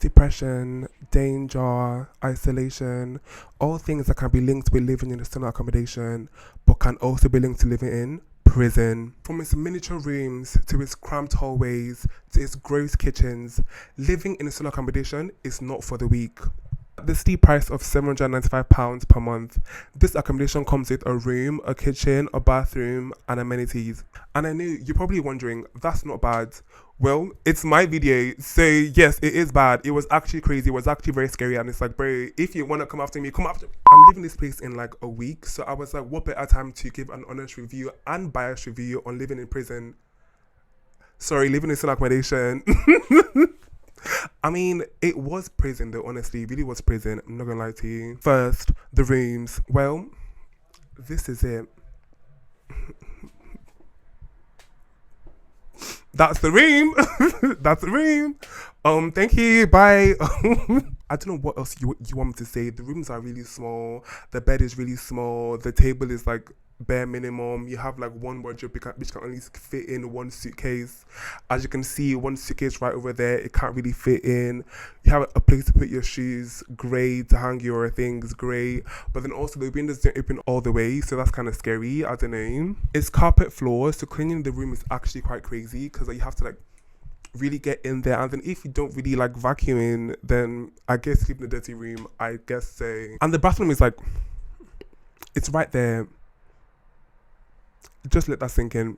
depression, danger, isolation, all things that can be linked with living in a student accommodation, but can also be linked to living in prison. From its miniature rooms to its cramped hallways to its gross kitchens, living in a student accommodation is not for the weak. At the steep price of £795 per month, this accommodation comes with a room, a kitchen, a bathroom, and amenities. And I know you're probably wondering, that's not bad. Well, it's my video, so yes, it is bad. It was actually crazy. It was actually very scary, and it's like, bro, if you want to come after me, come after me. I'm leaving this place in like a week, so I was like, what better time to give an honest review and biased review on living in prison? Sorry, living in student accommodation. I mean, it was prison though, honestly. It really was prison. I'm not gonna lie to you. First, the rooms. Well, this is it. That's the room. That's the room. Thank you. Bye. I don't know what else you want me to say. The rooms are really small. The bed is really small. The table is like bare minimum. You have like one wardrobe which can only fit in one suitcase. As you can see, one suitcase right over there, it can't really fit in. You have a place to put your shoes, great. To hang your things, great. But then also the windows don't open all the way, so that's kind of scary. I don't know. It's carpet floors, so cleaning the room is actually quite crazy because you have to like really get in there, and then if you don't really like vacuuming, then I guess sleep in a dirty room, I guess so. And the bathroom is like, it's right there. Just let that sink in.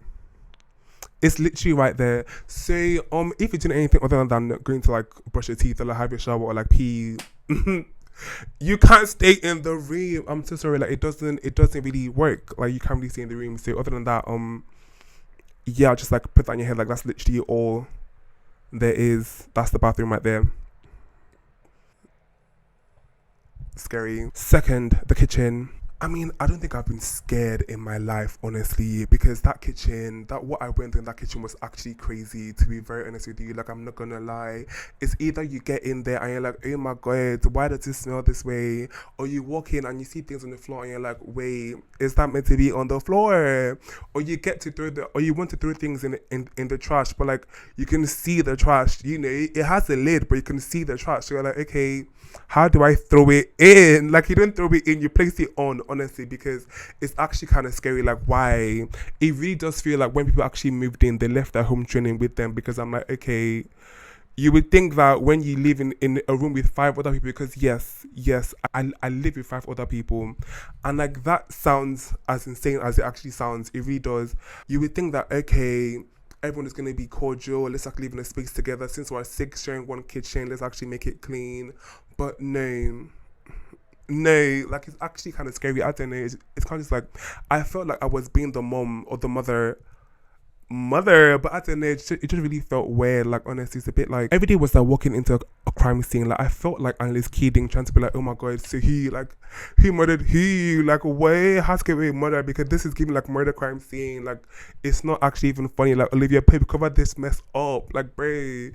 It's literally right there. So if you're doing anything other than going to like brush your teeth or like have your shower or like pee, you can't stay in the room. I'm so sorry, like it doesn't really work. Like you can't really stay in the room. So other than that, yeah, just like put that in your head, like that's literally all there is. That's the bathroom right there. Scary. Second, the kitchen. I mean, I don't think I've been scared in my life, honestly, because that kitchen, what I went through in that kitchen was actually crazy, to be very honest with you. Like, I'm not gonna lie. It's either you get in there and you're like, oh my God, why does it smell this way? Or you walk in and you see things on the floor and you're like, wait, is that meant to be on the floor? Or you get to or you want to throw things in the trash, but like, you can see the trash, you know, it has a lid, but you can see the trash. So you're like, okay, how do I throw it in? Like, you don't throw it in, you place it on, honestly, because it's actually kind of scary. Like, why? It really does feel like when people actually moved in, they left their home training with them, because I'm like, okay, you would think that when you live in a room with 5 other people, because yes, I live with 5 other people, and like that sounds as insane as it actually sounds. It really does. You would think that, okay, everyone is going to be cordial, let's actually live in a space together. Since we're 6 sharing one kitchen, let's actually make it clean. But no, like it's actually kind of scary. I don't know, it's kind of just like, I felt like I was being the mom or the mother, but I don't know, it just really felt weird. Like, honestly, it's a bit like every day was like walking into a crime scene. Like, I felt like Annalise Keating trying to be like, oh my God, so who murdered who? Like, why has to get away murder? Because this is giving like murder crime scene. Like, it's not actually even funny. Like, Olivia Pope, cover this mess up. Like, bro,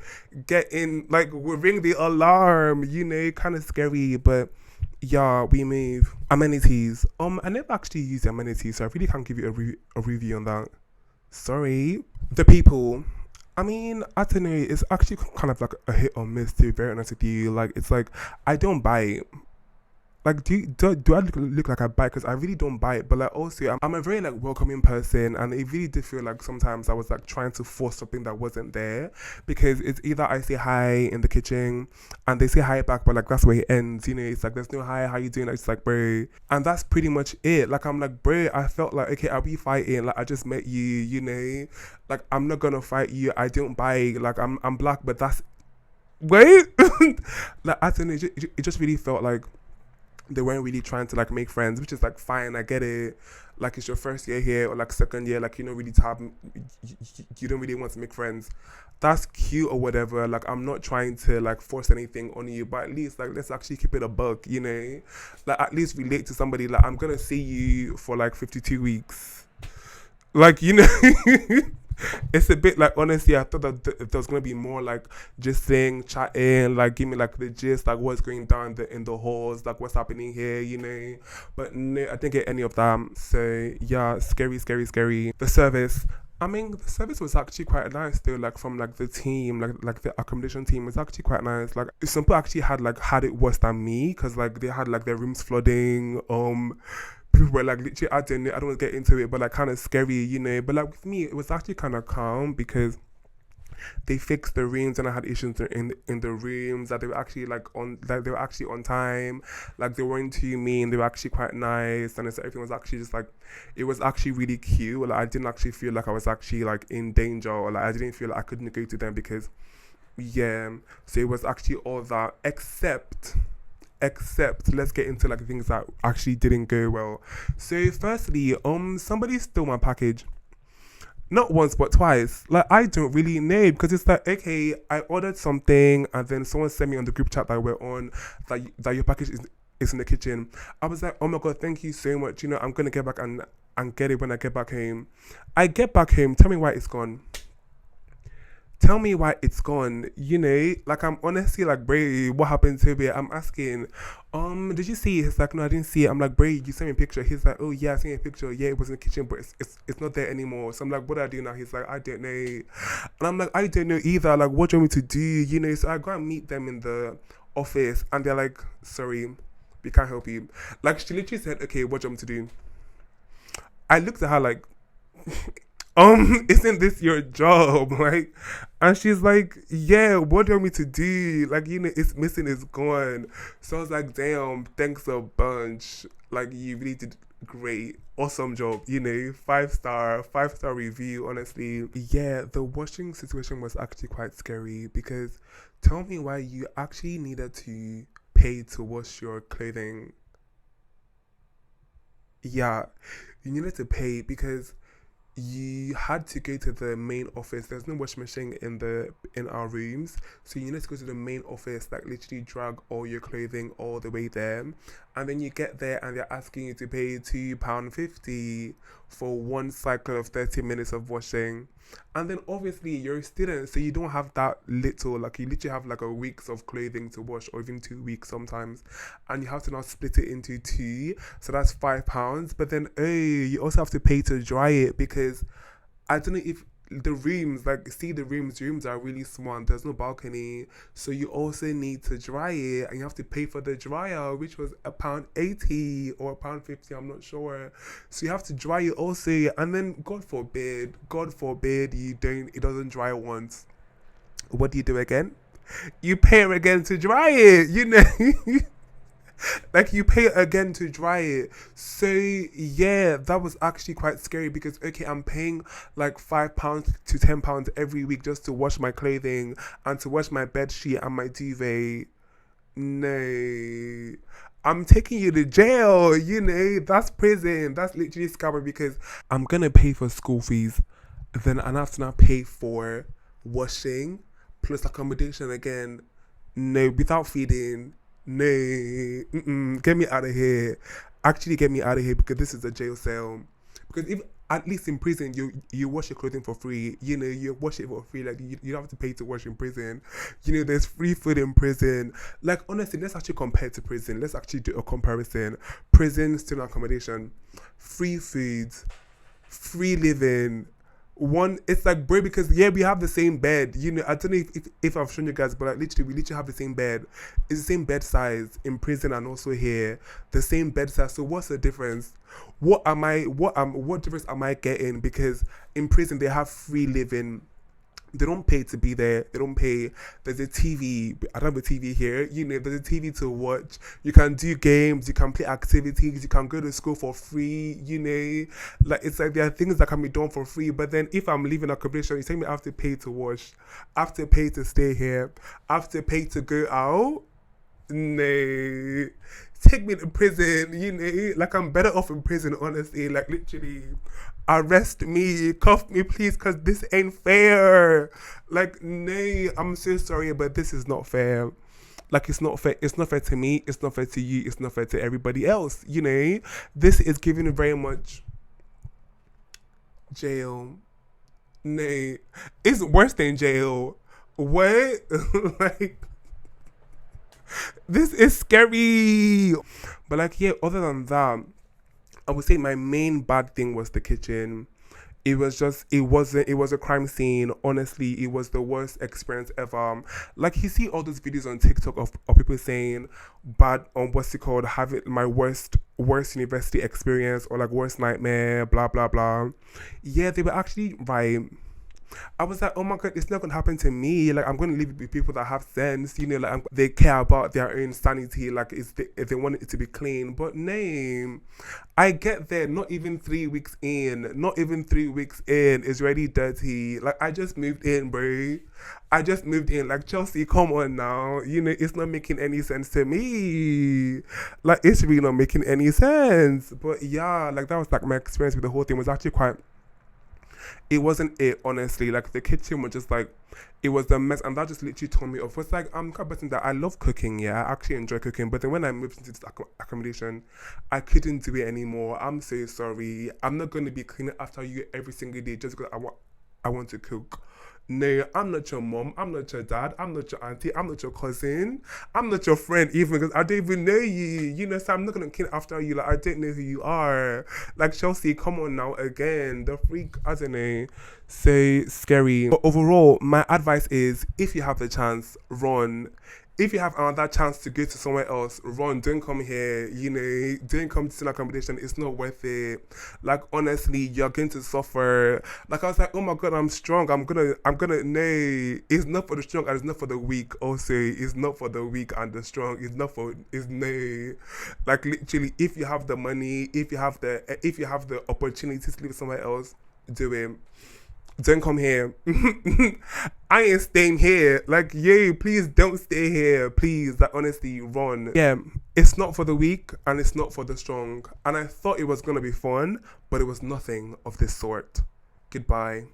get in, like, we'll ring the alarm, you know, kind of scary. But yeah, we move. Amenities. I never actually used the amenities, so I really can't give you a review on that. Sorry. The people, I mean, I don't know, it's actually kind of like a hit or miss, to be very honest with you. Like, it's like, I don't buy it. Like, do I look like I buy it? Because I really don't buy it. But like, also, I'm a very like welcoming person, and it really did feel like sometimes I was like trying to force something that wasn't there, because it's either I say hi in the kitchen and they say hi back, but like that's where it ends, you know. It's like there's no hi, how you doing? It's like, bro, and that's pretty much it. Like, I'm like, bro, I felt like, okay, are we fighting? Like, I just met you, you know, like I'm not gonna fight you. I don't buy, like I'm black, but that's wait. Like, I don't know, it just really felt like they weren't really trying to like make friends, which is like fine, I get it. Like, it's your first year here or like second year, like, you don't really you don't really want to make friends. That's cute or whatever. Like, I'm not trying to like force anything on you, but at least like let's actually keep it a buck, you know. Like, at least relate to somebody. Like, I'm gonna see you for like 52 weeks, like, you know. It's a bit like, honestly, I thought that there was gonna be more like just saying, chatting, like give me like the gist, like what's going down in the halls, like what's happening here, you know. But no, I didn't get any of that. So yeah, scary. The service, I mean, the service was actually quite nice though. Like from like the team, like the accommodation team was actually quite nice. Like some people actually had it worse than me because like they had like their rooms flooding. People were like literally, I don't want to get into it, but like kind of scary, you know. But like with me, it was actually kind of calm because they fixed the rooms and I had issues in the rooms that they were actually like on that they were actually on time, like they weren't too mean, they were actually quite nice, and so everything was actually just like it was actually really cute. Like I didn't actually feel like I was actually like in danger, or like I didn't feel like I couldn't go to them because yeah. So it was actually all that except let's get into like things that actually didn't go well. So firstly, somebody stole my package, not once but twice. Like I don't really know because it's like okay, I ordered something and then someone sent me on the group chat that we're on that your package is in the kitchen. I was like, oh my god, thank you so much. You know, I'm gonna get back and get it when I get back home. I get back home. Tell me why it's gone. Tell me why it's gone. You know, like I'm honestly like, Bray, what happened to it? I'm asking, did you see it? He's like, no, I didn't see it. I'm like, Bray, you sent me a picture. He's like, oh yeah, I sent you a picture. Yeah, it was in the kitchen, but it's not there anymore. So I'm like, what do I do now? He's like, I don't know. And I'm like, I don't know either. Like, what do you want me to do? You know, so I go and meet them in the office and they're like, sorry, we can't help you. Like she literally said, okay, what do you want me to do? I looked at her like, isn't this your job? Like, and she's like, yeah, what do you want me to do? Like, you know, it's missing, it's gone. So I was like, damn, thanks a bunch. Like, you really did great. Awesome job, you know, five star review, honestly. Yeah, the washing situation was actually quite scary because tell me why you actually needed to pay to wash your clothing. Yeah, you needed to pay because you had to go to the main office. There's no washing machine in our rooms, so you need to go to the main office, like literally drag all your clothing all the way there, and then you get there and they're asking you to pay £2.50 for one cycle of 30 minutes of washing. And then obviously you're a student, so you don't have that little, like you literally have like a weeks of clothing to wash, or even 2 weeks sometimes, and you have to now split it into two, so that's £5. But then oh, you also have to pay to dry it because I don't know if the rooms, like see the rooms are really small and there's no balcony, so you also need to dry it and you have to pay for the dryer, which was £1.80 or £1.50, I'm not sure. So you have to dry it also, and then God forbid you don't, it doesn't dry once. What do you do again? You pay again to dry it, you know. Like you pay again to dry it. So yeah, that was actually quite scary because okay, I'm paying like £5 to £10 every week just to wash my clothing and to wash my bed sheet and my duvet. No, I'm taking you to jail. You know, that's prison. That's literally scary because I'm gonna pay for school fees, then I have to now pay for washing plus accommodation again. No, without feeding. No, get me out of here. Actually, get me out of here because this is a jail cell. Because if at least in prison you wash your clothing for free, you know, you wash it for free. Like you don't have to pay to wash in prison. You know, there's free food in prison. Like honestly, let's actually compare to prison. Let's actually do a comparison. Prison, student accommodation, free food, free living. One, it's like bro, because yeah, we have the same bed. You know, I don't know if I've shown you guys, but like literally, we literally have the same bed. It's the same bed size in prison and also here, the same bed size. So what's the difference? What difference am I getting? Because in prison they have free living, they don't pay to be there. They don't pay. There's a TV. I don't have a TV here. You know, there's a TV to watch. You can do games. You can play activities. You can go to school for free. You know, like it's like there are things that can be done for free. But then if I'm leaving accommodation, you tell me I have to pay to wash. I have to pay to stay here. I have to pay to go out. No, take me to prison. You know, like I'm better off in prison. Honestly, like literally, arrest me, cuff me, please, cause this ain't fair. Like, no, I'm so sorry, but this is not fair. Like, it's not fair. It's not fair to me. It's not fair to you. It's not fair to everybody else. You know, this is giving very much jail. No, it's worse than jail. What? Like, this is scary. But like, yeah, other than that, I would say my main bad thing was the kitchen. It was a crime scene. Honestly, it was the worst experience ever. Like, you see all those videos on TikTok of people saying bad, what's it called, having my worst university experience, or like worst nightmare, blah blah blah. Yeah, they were actually right. I was like, oh my god, it's not gonna happen to me. Like, I'm gonna live with people that have sense, like, they care about their own sanity. Like, if they want it to be clean. But name, I get there, not even 3 weeks in, it's already dirty. Like, I just moved in, bro. I just moved in. Like, Chelsea, come on now. It's not making any sense to me. Like, it's really not making any sense. But yeah, like, that was like my experience with the whole thing was actually quite, it wasn't it, honestly. Like, the kitchen was just like, it was a mess, and that just literally turned me off. It's like, I'm quite a person that I love cooking, yeah, I actually enjoy cooking, but then when I moved into this accommodation, I couldn't do it anymore. I'm so sorry. I'm not going to be cleaning after you every single day just because I want to cook. No, I'm not your mom. I'm not your dad. I'm not your auntie. I'm not your cousin. I'm not your friend even because I don't even know you. So I'm not gonna clean after you. Like, I don't know who you are. Like, Chelsea, come on now again. The freak, I don't know. So scary. But overall, my advice is, if you have the chance, run. If you have another chance to go to somewhere else, run. Don't come here. Don't come to an accommodation. It's not worth it. Like, honestly, you're going to suffer. Like, I was like, oh my god, I'm strong. I'm gonna. No, it's not for the strong and it's not for the weak. Also, it's not for the weak and the strong. It's no. Like, literally, if you have the money, if you have the opportunity to live somewhere else, do it. Don't come here. I ain't staying here. Like, yay, please don't stay here. Please, like, honestly, run. Yeah, it's not for the weak and it's not for the strong. And I thought it was gonna be fun, but it was nothing of this sort. Goodbye.